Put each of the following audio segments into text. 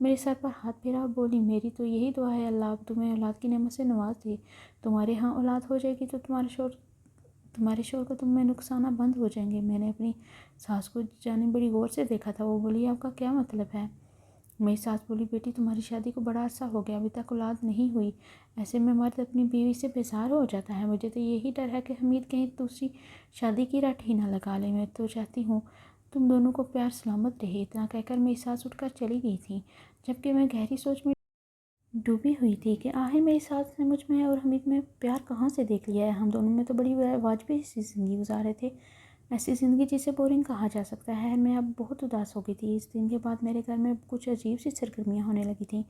میرے سر پر ہاتھ پھیرا اور بولی میری تو یہی دعا ہے اللہ اب تمہیں اولاد کی نعمت سے نواز دے، تمہارے ہاں اولاد ہو جائے گی تو تمہارے شور کو تم میں نقصانہ بند ہو جائیں گے۔ میں نے اپنی ساس کو جانے بڑی غور سے دیکھا تھا۔ وہ بولی آپ کا کیا مطلب ہے؟ میری ساس بولی بیٹی تمہاری شادی کو بڑا عرصہ ہو گیا، ابھی تک اولاد نہیں ہوئی، ایسے میں مرد اپنی بیوی سے بیزار ہو جاتا ہے، مجھے تو یہی ڈر ہے کہ حمید کہیں دوسری شادی کی رٹ ہی نہ لگا لے، میں تو چاہتی ہوں تم دونوں کو پیار سلامت رہے۔ اتنا کہہ کر میری ساس اٹھ کر چلی گئی تھی، جبکہ میں گہری سوچ میں ڈوبی ہوئی تھی کہ آخر میری ساس نے مجھ میں اور حمید میں پیار کہاں سے دیکھ لیا ہے۔ ہم دونوں میں تو بڑی واجبی سی زندگی گزار رہے تھے، ایسی زندگی جسے بورنگ کہا جا سکتا ہے۔ میں اب بہت اداس ہو گئی تھی۔ اس دن کے بعد میرے گھر میں کچھ عجیب سی سرگرمیاں ہونے لگی تھیں۔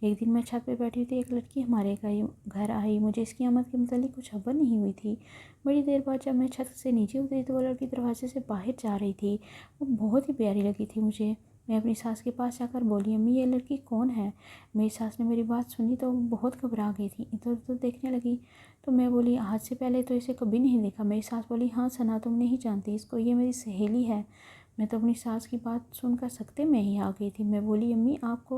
ایک دن میں چھت پہ بیٹھی ہوئی تھی، ایک لڑکی ہمارے گھر آئی، مجھے اس کی آمد کے متعلق کچھ خبر نہیں ہوئی تھی۔ بڑی دیر بعد جب میں چھت سے نیچے اتری تو وہ لڑکی دروازے سے باہر جا رہی تھی، وہ بہت ہی پیاری لگی تھی مجھے۔ میں اپنی ساس کے پاس جا کر بولی امی یہ لڑکی کون ہے؟ میری ساس نے میری بات سنی تو بہت گھبرا گئی تھی، ادھر ادھر دیکھنے لگی تو میں بولی آج سے پہلے تو اسے کبھی نہیں دیکھا۔ میری ساس بولی ہاں ثنا تم نہیں جانتی اس کو، یہ میری سہیلی ہے۔ میں تو اپنی ساس کی بات سن کر سکتے میں ہی آ گئی تھی۔ میں بولی امی آپ کا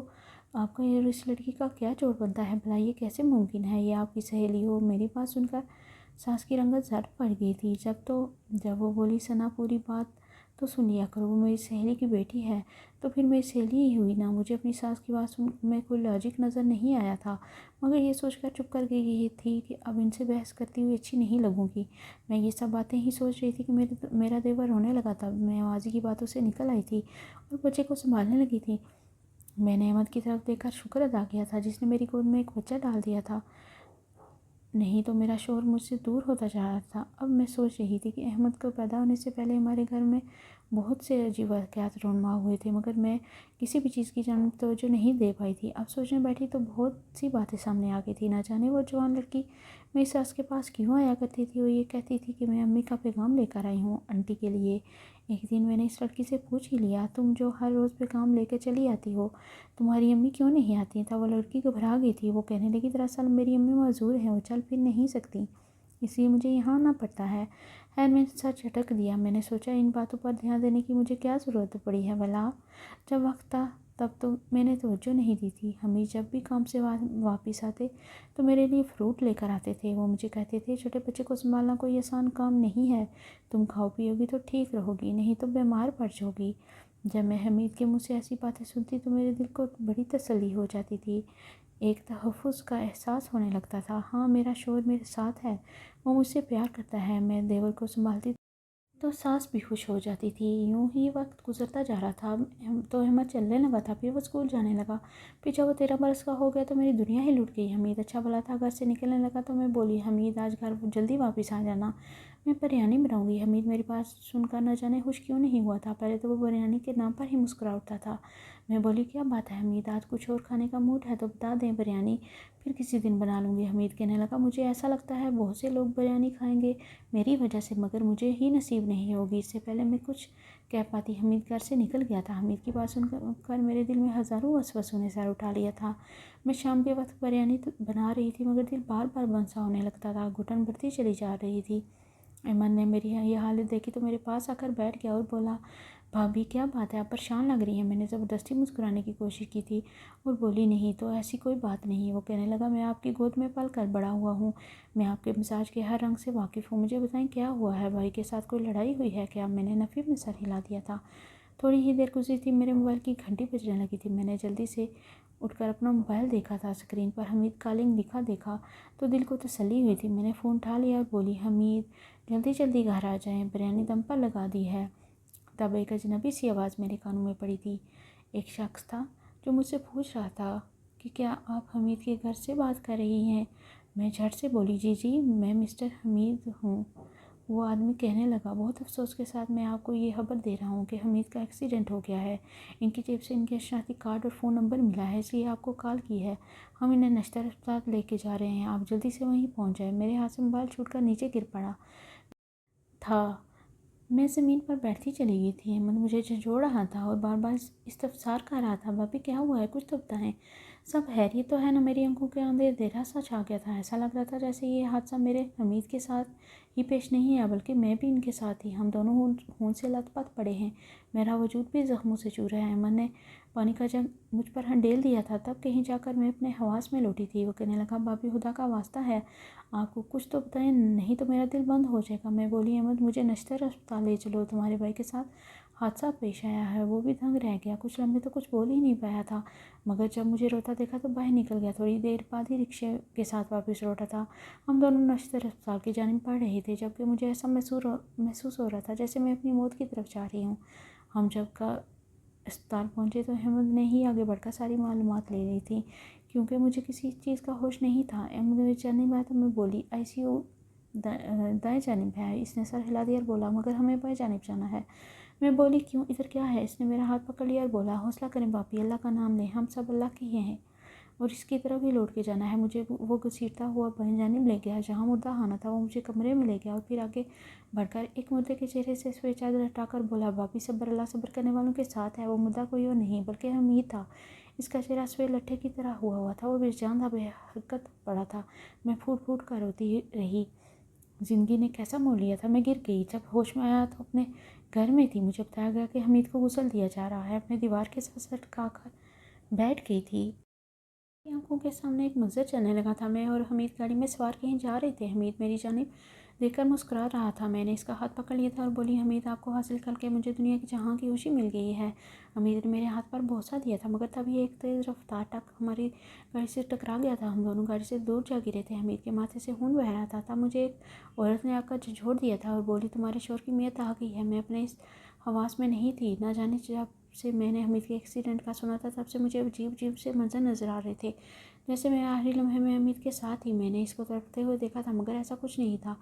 اور اس لڑکی کا کیا جوڑ بنتا ہے بھلا، یہ کیسے ممکن ہے یہ آپ کی سہیلی ہو؟ میری بات سن کر ساس کی رنگت زرد پڑ گئی تھی۔ جب وہ بولی ثنا پوری بات تو سن لیا کرو، وہ میری سہیلی کی بیٹی ہے تو پھر میری سہیلی ہی ہوئی نا۔ مجھے اپنی ساس کی بات سن میں کوئی لاجک نظر نہیں آیا تھا، مگر یہ سوچ کر چپ کر گئی تھی کہ اب ان سے بحث کرتی ہوئی اچھی نہیں لگوں گی۔ میں یہ سب باتیں ہی سوچ رہی تھی کہ میرا دیور رونے لگا تھا۔ میں آوازی کی باتوں سے نکل آئی تھی اور بچے کو سنبھالنے لگی تھی۔ میں نے احمد کی طرف دیکھ کر شکر ادا کیا تھا جس نے میری گود میں ایک بچہ ڈال دیا تھا، نہیں تو میرا شوہر مجھ سے دور ہوتا جا رہا تھا۔ اب میں سوچ رہی تھی کہ احمد کو پیدا ہونے سے پہلے ہمارے گھر میں بہت سے عجیب واقعات رونما ہوئے تھے، مگر میں کسی بھی چیز کی جانب توجہ نہیں دے پائی تھی۔ اب سوچنے بیٹھی تو بہت سی باتیں سامنے آ گئی تھی۔ نہ جانے وہ جوان لڑکی میری ساس کے پاس کیوں آیا کرتی تھی؟ وہ یہ کہتی تھی کہ میں امی کا پیغام لے کر آئی ہوں آنٹی کے لیے۔ ایک دن میں نے اس لڑکی سے پوچھ ہی لیا تم جو ہر روز پیغام لے کے چلی آتی ہو، تمہاری امی کیوں نہیں آتی؟ تھا وہ لڑکی گھبرا گئی تھی۔ وہ کہنے لگی دراصل میری امی معذور ہیں، وہ چل پھر نہیں سکتی، اس لیے مجھے یہاں آنا پڑتا ہے۔ خیر میں نے سر جھٹک دیا۔ میں نے سوچا ان باتوں پر دھیان دینے کی مجھے کیا ضرورت پڑی ہے بھلا، جب وقت تھا تب تو میں نے توجہ نہیں دی تھی۔ حمید جب بھی کام سے واپس آتے تو میرے لیے فروٹ لے کر آتے تھے۔ وہ مجھے کہتے تھے چھوٹے بچے کو سنبھالنا کوئی آسان کام نہیں ہے، تم کھاؤ پیو گی تو ٹھیک رہو گی، نہیں تو بیمار پڑ جاؤ گی۔ جب میں حمید کے منہ سے ایسی باتیں سنتی تو میرے دل کو بڑی تسلی ہو جاتی تھی، ایک تحفظ کا احساس ہونے لگتا تھا۔ ہاں میرا شوہر میرے ساتھ ہے، وہ مجھ سے پیار کرتا ہے۔ میں دیور کو سنبھالتی تو ساس بھی خوش ہو جاتی تھی۔ یوں ہی وقت گزرتا جا رہا تھا تو احمد چلنے لگا تھا، پھر وہ اسکول جانے لگا۔ پھر جب وہ 13 برس کا ہو گیا تو میری دنیا ہی لٹ گئی۔ حمید اچھا بھلا تھا، گھر سے نکلنے لگا تو میں بولی حمید آج گھر جلدی واپس آ جانا، میں بریانی بناؤں گی۔ حمید میری بات سن کر نہ جانے خوش کیوں نہیں ہوا تھا، پہلے تو وہ بریانی کے نام پر ہی مسکرا اٹھتا تھا۔ میں بولی کیا بات ہے حمید، آج کچھ اور کھانے کا موڈ ہے تو بتا دیں، بریانی پھر کسی دن بنا لوں گی۔ حمید کہنے لگا مجھے ایسا لگتا ہے بہت سے لوگ بریانی کھائیں گے میری وجہ سے، مگر مجھے ہی نصیب نہیں ہوگی۔ اس سے پہلے میں کچھ کہہ پاتی حمید گھر سے نکل گیا تھا۔ حمید کی بات سن کر میرے دل میں ہزاروں وسوسوں نے سر اٹھا لیا تھا۔ میں شام کے وقت بریانی بنا رہی تھی مگر دل بار بار بند سا ہونے لگتا تھا، گھٹن بڑھتی چلی جا رہی تھی۔ احمد نے میری یہ حالت دیکھی تو میرے پاس آ کر بیٹھ گیا اور بولا بھابھی کیا بات ہے، آپ پریشان لگ رہی ہیں؟ میں نے زبردستی مسکرانے کی کوشش کی تھی اور بولی نہیں تو ایسی کوئی بات نہیں۔ وہ کہنے لگا میں آپ کی گود میں پل کر بڑا ہوا ہوں، میں آپ کے مزاج کے ہر رنگ سے واقف ہوں، مجھے بتائیں کیا ہوا ہے، بھائی کے ساتھ کوئی لڑائی ہوئی ہے کیا؟ میں نے نفی میں سر ہلا دیا تھا۔ تھوڑی ہی دیر گزری تھی، میرے موبائل کی گھنٹی بجنے لگی تھی۔ میں نے جلدی سے اٹھ کر اپنا موبائل دیکھا تھا، اسکرین پر حمید کالنگ لکھا دیکھا تو دل کو تسلی ہوئی تھی۔ میں نے فون اٹھا لیا اور بولی حمید جلدی جلدی گھر آ جائیں، بریانی دم پر لگا دی ہے۔ تب ایک اجنبی سی آواز میرے کانوں میں پڑی تھی، ایک شخص تھا جو مجھ سے پوچھ رہا تھا کہ کیا آپ حمید کے گھر سے بات کر رہی ہیں؟ میں جھٹ سے بولی جی میں مسٹر حمید ہوں۔ وہ آدمی کہنے لگا بہت افسوس کے ساتھ میں آپ کو یہ خبر دے رہا ہوں کہ حمید کا ایکسیڈنٹ ہو گیا ہے، ان کی جیب سے ان کے شناختی کارڈ اور فون نمبر ملا ہے، اس لیے آپ کو کال کی ہے، ہم انہیں نشتر ہسپتال لے کے جا رہے ہیں، آپ جلدی سے وہیں پہنچ جائیں۔ میرے ہاتھ سے موبائل چھوٹ کر نیچے گر پڑا تھا، میں زمین پر بیٹھتی چلی گئی تھی۔ احمد مجھے جھنجھوڑ رہا تھا اور بار بار استفسار کر رہا تھا بھابھی کیا ہوا ہے، کچھ تو بتائیں، سب خیریت تو ہے نا؟ میری آنکھوں کے اندر اندھیرا سا چھا گیا تھا، ایسا لگ رہا تھا جیسے یہ حادثہ میرے حمید کے ساتھ ہی پیش نہیں ہے بلکہ میں بھی ان کے ساتھ ہی، ہم دونوں خون سے لت پت پڑے ہیں، میرا وجود بھی زخموں سے چورا ہے۔ احمد نے پانی کا جگ مجھ پر ہنڈیل دیا تھا، تب کہیں جا کر میں اپنے حواس میں لوٹی تھی۔ وہ کہنے لگا بابی خدا کا واسطہ ہے آپ کو کچھ تو بتائیں، نہیں تو میرا دل بند ہو جائے گا۔ میں بولی احمد مجھے نشتر اسپتال لے چلو، تمہارے بھائی کے ساتھ حادثہ پیش آیا ہے۔ وہ بھی دنگ رہ گیا، کچھ لمحے تو کچھ بول ہی نہیں پایا تھا، مگر جب مجھے روتا دیکھا تو باہر نکل گیا۔ تھوڑی دیر بعد ہی رکشے کے ساتھ واپس لوٹا تھا۔ ہم دونوں نشتر اسپتال کی جانب بڑھ رہے تھے، جبکہ مجھے ایسا محسوس ہو رہا تھا جیسے میں اپنی موت کی طرف جا رہی ہوں۔ ہم جب کا اسپتال پہنچے تو احمد نے ہی آگے بڑھ کر ساری معلومات لے لی تھی، کیونکہ مجھے کسی چیز کا ہوش نہیں تھا۔ احمد نے جانب آیا تو میں بولی آئی سی یو دائیں جانب ہے۔ اس نے سر ہلا دیا اور بولا مگر ہمیں بائیں جانب جانا ہے۔ میں بولی کیوں، ادھر کیا ہے؟ اس نے میرا ہاتھ پکڑ لیا اور بولا حوصلہ کریں باپی، اللہ کا نام لیں، ہم سب اللہ کے ہی ہیں اور اس کی طرف ہی لوٹ کے جانا ہے۔ مجھے وہ گھسیٹتا ہوا بائیں جانب لے گیا، جہاں مردہ خانہ تھا۔ وہ مجھے کمرے میں لے گیا اور پھر آگے بڑھ کر ایک مردے کے چہرے سے سفید چادر ہٹا کر بولا باپی صبر، اللہ صبر کرنے والوں کے ساتھ ہے۔ وہ مردہ کوئی اور نہیں بلکہ حمید تھا۔ اس کا چہرہ سفید لٹھے کی طرح ہوا تھا، وہ بے جان تھا، بے حرکت پڑا تھا۔ میں پھوٹ پھوٹ کر روتی رہی۔ زندگی نے کیسا موڑ لیا تھا، میں گر گئی۔ جب ہوش میں آیا تو اپنے گھر میں تھی۔ مجھے بتایا گیا کہ حمید کو غسل دیا جا رہا ہے۔ اپنے دیوار کے ساتھ لٹکا کر بیٹھ گئی تھی۔ آنکھوں کے سامنے ایک منظر چلنے لگا تھا، میں اور حمید گاڑی میں سوار کہیں جا رہے تھے۔ حمید میری جانب دیکھ کر مسکرا رہا تھا۔ میں نے اس کا ہاتھ پکڑ لیا تھا اور بولی حمید آپ کو حاصل کر کے مجھے دنیا کی جہاں کی خوشی مل گئی ہے۔ حمید نے میرے ہاتھ پر بوسہ دیا تھا، مگر تبھی ایک تیز رفتار ٹرک ہماری گاڑی سے ٹکرا گیا تھا۔ ہم دونوں گاڑی سے دور جا گرے تھے۔ حمید کے ماتھے سے خون بہہ رہا تھا۔ تب مجھے ایک عورت نے آ کر جھنجھوڑ دیا تھا اور بولی تمہارے شوہر کی میت آ گئی ہے۔ میں اپنے اس حواس میں نہیں تھی، نہ جانے جب سے میں نے حمید کے ایکسیڈنٹ کا سنا تھا تب سے مجھے عجیب عجیب سے منظر نظر آ رہے تھے، جیسے میں آخری لمحے میں حمید کے ساتھ ہی۔ میں نے اس کو تڑپتے ہوئے دیکھا تھا، مگر ایسا کچھ نہیں تھا۔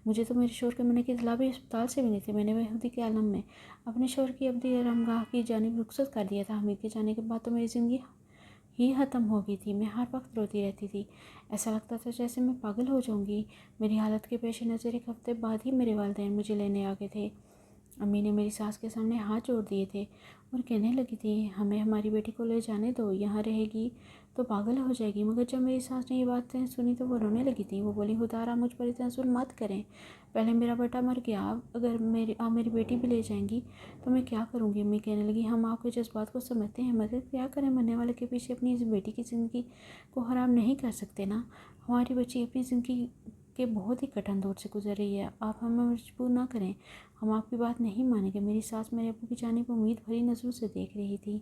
مجھے تو میرے شوہر کے مرنے کی اطلاع بھی اسپتال سے ملی تھی۔ میں نے بےخودی کے عالم میں اپنے شوہر کی ابدی آرامگاہ کی جانب رخصت کر دیا تھا۔ حمید کے جانے کے بعد تو میری زندگی ہی ختم ہو گئی تھی۔ میں ہر وقت روتی رہتی تھی، ایسا لگتا تھا جیسے میں پاگل ہو جاؤں گی۔ میری حالت کے پیش نظر ایک ہفتے بعد ہی میرے والدین مجھے لینے آ گئے تھے۔ امی نے میری ساس کے سامنے ہاتھ جوڑ دیے تھے اور کہنے لگی تھی ہمیں ہماری بیٹی کو لے جانے دو، یہاں رہے گی تو پاگل ہو جائے گی۔ مگر جب میری ساس نے یہ باتیں سنی تو وہ رونے لگی تھی۔ وہ بولی خدا را مجھ پر اتنا ظلم مت کریں، پہلے میرا بیٹا مر گیا، اب اگر آپ میری بیٹی بھی لے جائیں گی تو میں کیا کروں گی؟ امی کہنے لگی ہم آپ کے جذبات کو سمجھتے ہیں، مگر کیا کریں، مرنے والے کے پیچھے اپنی اس بیٹی کی زندگی کو حرام نہیں کر سکتے نا۔ ہماری بچی اپنی زندگی کے بہت ہی کٹھن دور سے گزر رہی ہے، آپ ہمیں مجبور نہ کریں، ہم آپ کی بات نہیں مانیں گے۔ میری ساس میرے ابو کی جانب امید بھری نظروں سے دیکھ رہی تھی۔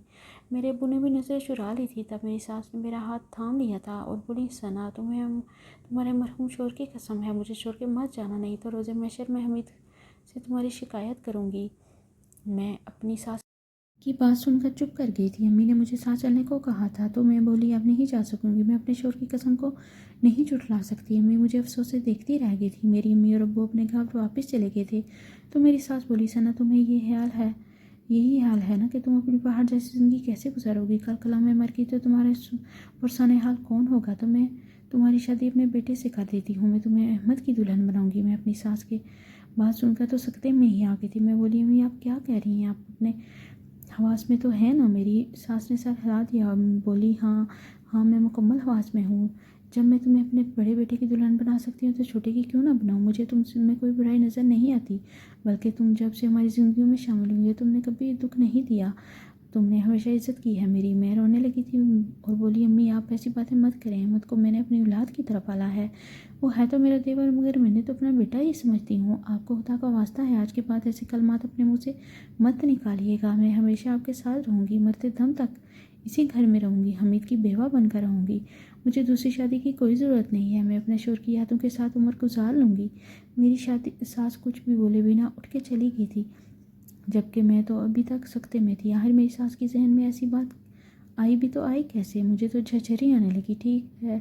میرے ابو نے بھی نظر چرا لی تھی۔ تب میری ساس نے میرا ہاتھ تھام لیا تھا اور بولی ثنا تمہارے مرحوم شوہر کی قسم ہے مجھے چھوڑ کے مت جانا، نہیں تو روز محشر میں حمید سے تمہاری شکایت کروں گی۔ میں اپنی ساس کی بات سن کر چپ کر گئی تھی۔ امی نے مجھے ساتھ چلنے کو کہا تھا تو میں بولی اب نہیں جا سکوں گی، میں اپنے شوہر کی قسم کو نہیں جھٹلا سکتی۔ امی مجھے افسوس سے دیکھتی رہ گئی تھی۔ میری امی اور ابو اپنے گھر واپس چلے گئے تھے تو میری ساس بولی ثنا تمہیں یہی حال ہے نا کہ تم اپنی پہاڑ جیسی زندگی کیسے گزارو گی؟ کل کلا میں مر گئی تو تمہارے پرسان حال کون ہوگا؟ تو میں تمہاری شادی اپنے بیٹے سے کر دیتی ہوں، میں تمہیں احمد کی دلہن بناؤں گی۔ میں اپنی ساس کے بات سن کر تو سکتے میں ہی آ گئی تھی۔ میں بولی امی آپ کیا کہہ رہی ہیں، آپ اپنے حواس میں تو ہے نا؟ میری ساس نے سر ہلا دیا اور بولی ہاں میں مکمل حواس میں ہوں۔ جب میں تمہیں اپنے بڑے بیٹے کی دلہن بنا سکتی ہوں تو چھوٹے کی کیوں نہ بناؤں؟ مجھے تم میں کوئی برائی نظر نہیں آتی، بلکہ تم جب سے ہماری زندگیوں میں شامل ہوئی ہو تم نے کبھی دکھ نہیں دیا، تم نے ہمیشہ عزت کی ہے میری۔ میں رونے لگی تھی اور بولی امی آپ ایسی باتیں مت کریں، احمد کو میں نے اپنی اولاد کی طرح پالا ہے، وہ ہے تو میرا دیور مگر میں نے تو اپنا بیٹا ہی سمجھتی ہوں۔ آپ کو خدا کا واسطہ ہے آج کے بعد ایسے کلمات اپنے منہ سے مت نکالیے گا، میں ہمیشہ آپ کے ساتھ رہوں گی، مرتے دم تک اسی گھر میں رہوں گی، حمید کی بیوہ بن کر رہوں گی، مجھے دوسری شادی کی کوئی ضرورت نہیں ہے، میں اپنے شوہر کی یادوں کے ساتھ عمر گزار لوں گی۔ میری ساس کچھ بھی بولے بنا اٹھ کے چلی گئی تھی، جبکہ میں تو ابھی تک سکتے میں تھی۔ آخر میری ساس کی ذہن میں ایسی بات آئی بھی تو آئی کیسے؟ مجھے تو جھرجھری آنے لگی۔ ٹھیک ہے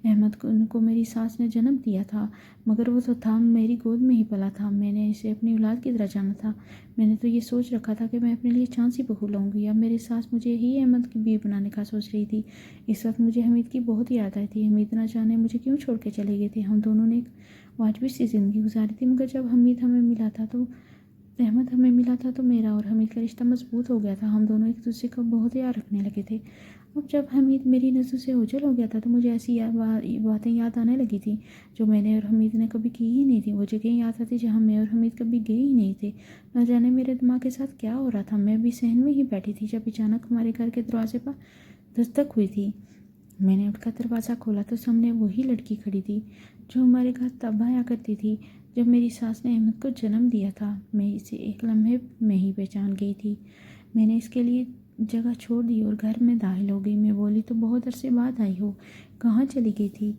احمد کو میری ساس نے جنم دیا تھا، مگر وہ تو تھا میری گود میں ہی پلا تھا، میں نے اسے اپنی اولاد کی طرح جانا تھا۔ میں نے تو یہ سوچ رکھا تھا کہ میں اپنے لیے چاند سی بہو لاؤں گی۔ اب میری ساس مجھے ہی احمد کی بیوی بنانے کا سوچ رہی تھی۔ اس وقت مجھے حمید کی بہت یاد آئی تھی۔ حمید نہ جانے مجھے کیوں چھوڑ کے چلے گئے تھے، ہم دونوں نے ایک واجبی سی زندگی گزاری تھی، مگر جب حمید ہمیں ملا تھا تو احمد ہمیں ملا تھا تو میرا اور حمید کا رشتہ مضبوط ہو گیا تھا، ہم دونوں ایک دوسرے کا بہت یاد رکھنے لگے تھے۔ اب جب حمید میری نظروں سے اوجھل ہو گیا تھا تو مجھے ایسی باتیں یاد آنے لگی تھیں جو میں نے اور حمید نے کبھی کی ہی نہیں تھی۔ وہ جگہیں یاد آتی جہاں میں اور حمید کبھی گئے ہی نہیں تھے۔ نہ جانے میرے دماغ کے ساتھ کیا ہو رہا تھا، میں بھی صحن میں ہی بیٹھی تھی جب اچانک ہمارے گھر کے دروازے پر دستک ہوئی تھی۔ میں نے اٹھ کر دروازہ کھولا تو سامنے وہی لڑکی کھڑی تھی جو ہمارے گھر تب آیا کرتی تھی جب میری ساس نے احمد کو جنم دیا تھا۔ میں اسے ایک لمحے میں ہی پہچان گئی تھی۔ میں نے اس کے لیے جگہ چھوڑ دی اور گھر میں داخل ہو گئی۔ میں بولی، تو بہت عرصے بعد آئی ہو، کہاں چلی گئی تھی؟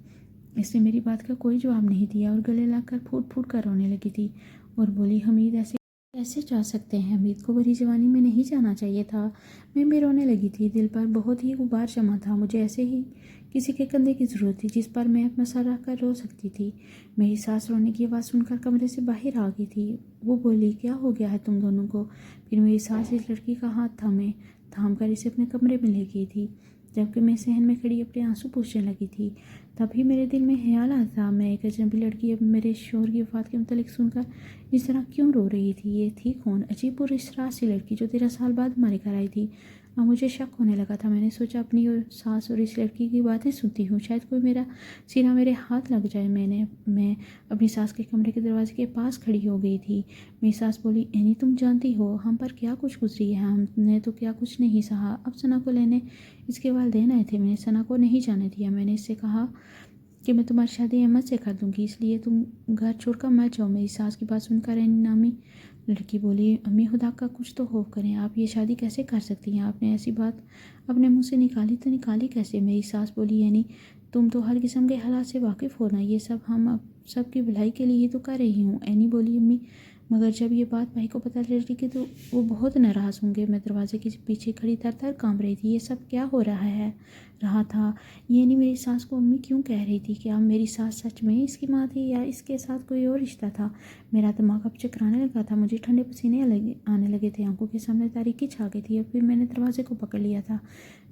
اس نے میری بات کا کوئی جواب نہیں دیا اور گلے لا کر پھوٹ پھوٹ کر رونے لگی تھی اور بولی، حمید ایسے کیسے جا سکتے ہیں؟ حمید کو بڑی جوانی میں نہیں جانا چاہیے تھا۔ میں بھی رونے لگی تھی، دل پر بہت ہی غبار جمع تھا۔ مجھے ایسے ہی کسی کے کندھے کی ضرورت تھی جس پر میں اپنا سر رکھ کر رو سکتی تھی۔ میری ساس رونے کی آواز سن کر کمرے سے باہر آ گئی تھی۔ وہ بولی، کیا ہو گیا ہے تم دونوں کو؟ پھر میری ساس اس لڑکی کا ہاتھ تھام کر اسے اپنے کمرے میں لے گئی تھی، جبکہ میں صحن میں کھڑی اپنے آنسو پوچھنے لگی تھی۔ تبھی میرے دل میں خیال آتا تھا، میں ایک اجنبی لڑکی اب میرے شوہر کی وفات کے متعلق سن کر اس طرح کیوں رو رہی تھی؟ یہ تھی کون؟ عجیب اور اسرار سی لڑکی جو 13 سال بعد ہمارے گھر آئی تھی۔ اب مجھے شک ہونے لگا تھا۔ میں نے سوچا اپنی اور ساس اور اس لڑکی کی باتیں سنتی ہوں، شاید کوئی میرا سینہ میرے ہاتھ لگ جائے۔ میں اپنی ساس کے کمرے کے دروازے کے پاس کھڑی ہو گئی تھی۔ میری ساس بولی، اینی تم جانتی ہو ہم پر کیا کچھ گزری ہے؟ ہم نے تو کیا کچھ نہیں سہا۔ اب ثنا کو لینے اس کے والدین آئے تھے۔ میں نے ثنا کو نہیں جانے دیا۔ میں نے اس سے کہا کہ میں تمہاری شادی احمد سے کر دوں گی، اس لیے تم گھر چھوڑ کر مت جاؤ۔ میری ساس کی بات سن کر اینی نامی لڑکی بولی، امی خدا کا کچھ تو خوف کریں، آپ یہ شادی کیسے کر سکتی ہیں؟ آپ نے ایسی بات اپنے منہ سے نکالی تو نکالی کیسے؟ میری ساس بولی، یعنی تم تو ہر قسم کے حالات سے واقف ہونا، یہ سب ہم اب سب کی بھلائی کے لیے ہی تو کر رہی ہوں۔ اینی بولی، امی مگر جب یہ بات بھائی کو پتہ چلے گی تو وہ بہت ناراض ہوں گے۔ میں دروازے کے پیچھے کھڑی تھر تھر کانپ رہی تھی۔ یہ سب کیا ہو رہا تھا؟ یہ نہیں میری ساس کو امی کیوں کہہ رہی تھی؟ کیا میری ساس سچ میں اس کی ماں تھی یا اس کے ساتھ کوئی اور رشتہ تھا؟ میرا دماغ اب چکرانے لگا تھا، مجھے ٹھنڈے پسینے آنے لگے تھے، آنکھوں کے سامنے تاریکی چھا گئی تھی۔ اور پھر میں نے دروازے کو پکڑ لیا تھا۔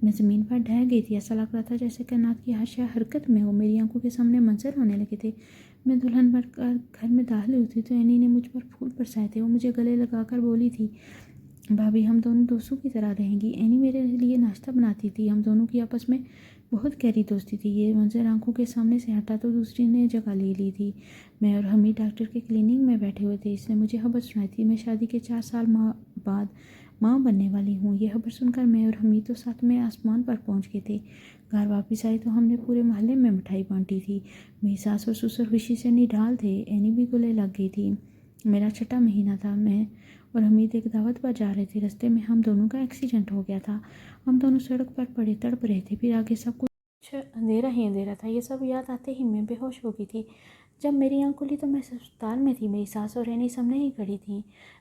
میں زمین پر ڈھہ گئی تھی، ایسا لگ رہا تھا جیسے کائنات کی ہر شے حرکت میں ہو۔ میری آنکھوں کے سامنے منظر آنے لگے تھے۔ میں دلہن بن کر گھر میں داخل ہوئی تھی تو اینی نے مجھ پر پھول برسائے تھے۔ وہ مجھے گلے لگا کر بولی تھی، بھابھی ہم دونوں دوستوں کی طرح رہیں گی۔ اینی میرے لیے ناشتہ بناتی تھی، ہم دونوں کی آپس میں بہت گہری دوستی تھی۔ یہ منظر آنکھوں کے سامنے سے ہٹا تو دوسری نے جگہ لے لی تھی۔ میں اور حمید ڈاکٹر کے کلینک میں بیٹھے ہوئے تھے۔ اس نے مجھے خبر سنائی تھی، میں شادی کے 4 سال بعد ماں بننے والی ہوں۔ یہ خبر سن کر میں اور حمید تو ساتویں آسمان پر پہنچ گئے تھے۔ گھر واپس آئی تو ہم نے پورے محلے میں مٹھائی بانٹی تھی۔ میری ساس اور سسر خوشی سے نڈھال تھے، اینی بھی گلے لگ گئی تھی۔ میرا چھٹا مہینہ تھا، میں اور حمید ایک دعوت پر جا رہے تھے۔ رستے میں ہم دونوں کا ایکسیڈنٹ ہو گیا تھا۔ ہم دونوں سڑک پر پڑے تڑپ رہے تھے، پھر آگے سب کچھ اندھیرا ہی اندھیرا تھا۔ یہ سب یاد آتے ہی میں بے ہوش ہو گئی تھی۔ جب میری آنکھ کھلی تو میں ہسپتال میں تھی، میری ساس اور اینی سامنے ہی کھڑی تھیں۔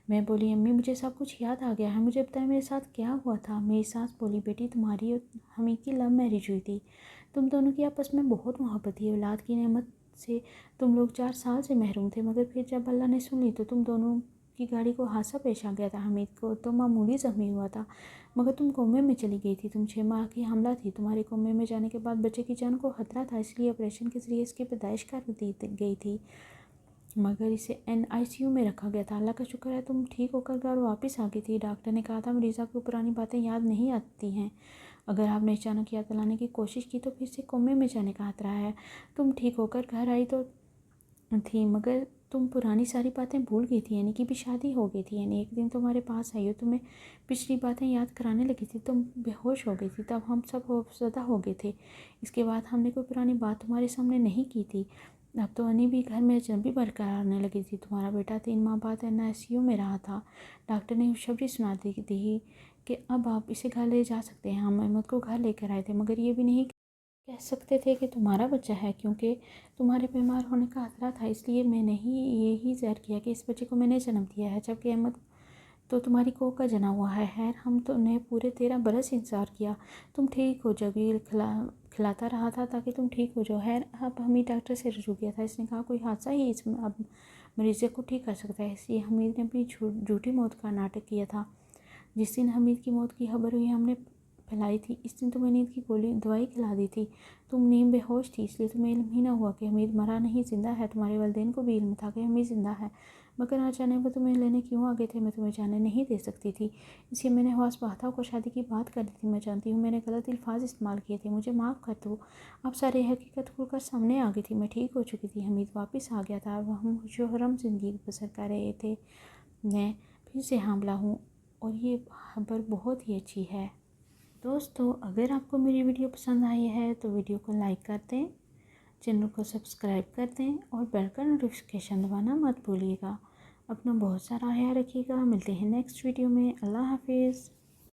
میں بولی، امی مجھے سب کچھ یاد آ گیا ہے، مجھے بتائیں میرے ساتھ کیا ہوا تھا؟ میری ساس بولی، بیٹی تمہاری اور حمید کی لو میرج ہوئی تھی، تم دونوں کی آپس میں بہت محبت تھی، اولاد کی نعمت سے تم لوگ 4 سال سے محروم تھے، مگر پھر جب اللہ نے سن لی تو تم دونوں کی گاڑی کو حادثہ پیش آ گیا تھا۔ حمید کو تو معمولی زخمی ہوا تھا مگر تم کومے میں چلی گئی تھی، تم 6 ماہ کی حاملہ تھی۔ تمہارے کومے میں جانے کے بعد بچے کی جان کو خطرہ تھا، اس لیے آپریشن کے ذریعے اس کی پیدائش کر دی گئی تھی، مگر اسے ICU میں رکھا گیا تھا۔ اللہ کا شکر ہے تم ٹھیک ہو کر گھر واپس آ گئی تھی۔ ڈاکٹر نے کہا تھا مریضہ کو پرانی باتیں یاد نہیں آتی ہیں، اگر آپ نے اچانک یاد دلانے کی کوشش کی تو پھر سے کومے میں جانے کا خطرہ ہے۔ تم ٹھیک ہو کر گھر آئی تو تھی مگر تم پرانی ساری باتیں بھول گئی تھی، یعنی کہ بھی شادی ہو گئی تھی۔ یعنی ایک دن تمہارے پاس آئی اور تمہیں پچھلی باتیں یاد کرانے لگی تھی، تم بے ہوش ہو گئی تھی، تب ہم سب خوفزدہ ہو گئے تھے۔ اس کے بعد ہم نے کوئی پرانی بات تمہارے سامنے نہیں کی تھی۔ اب تو انی بھی گھر میں اجنبی برقرار آنے لگی تھی۔ تمہارا بیٹا 3 ماہ بعد ICU میں رہا تھا۔ ڈاکٹر نے خوشخبری سنا دی تھی کہ اب آپ اسے گھر لے جا سکتے ہیں۔ ہم احمد کو گھر لے کر آئے تھے مگر یہ بھی نہیں کہہ سکتے تھے کہ تمہارا بچہ ہے، کیونکہ تمہارے بیمار ہونے کا خطرہ تھا، اس لیے میں نے یہی ظاہر کیا کہ اس بچے کو میں نے جنم دیا ہے، جبکہ احمد تو تمہاری کوکھ کا جنا ہوا ہے۔ خیر ہم تو نے پورے 13 برس انتظار کیا، تم ٹھیک ہو جاؤگی، کھلاتا رہا تھا تاکہ تم ٹھیک ہو جاؤ۔ خیر اب حمید ڈاکٹر سے رجوع کیا تھا، اس نے کہا کوئی حادثہ ہی اس میں اب مریضے کو ٹھیک کر سکتا ہے، اس لیے حمید نے اپنی جھوٹی موت کا ناٹک کیا تھا۔ جس دن حمید کی موت کی خبر ہوئی ہم نے پھیلائی تھی، اس دن تمہیں نیند کی دوائی کھلا دی تھی، تم نیم بے ہوش تھی، اس لیے تمہیں علم ہی نہ ہوا کہ حمید مرا نہیں زندہ ہے۔ تمہارے والدین کو بھی علم تھا کہ حمید زندہ ہے مگر نہ جانے وہ تمہیں لینے کیوں آ گئے تھے، میں تمہیں جانے نہیں دے سکتی تھی، اس لیے میں نے حواس بہتا کو شادی کی بات کر دی تھی۔ میں جانتی ہوں میں نے غلط الفاظ استعمال کیے تھے، مجھے معاف کر دو۔ اب ساری حقیقت کھل کر سامنے آ گئی تھی، میں ٹھیک ہو چکی تھی، حمید واپس آ گیا تھا، اب ہم خوش و خرم زندگی بسر کر رہے تھے۔ میں پھر سے حاملہ ہوں اور یہ خبر بہت ہی اچھی ہے۔ دوستو، اگر آپ کو میری ویڈیو پسند آئی ہے تو ویڈیو کو لائک کر دیں، چینل کو سبسکرائب کر دیں اور بیل کا نوٹیفیکیشن دبانا مت بھولیے گا۔ اپنا بہت سارا خیال رکھیے گا، ملتے ہیں نیکسٹ ویڈیو میں۔ اللہ حافظ۔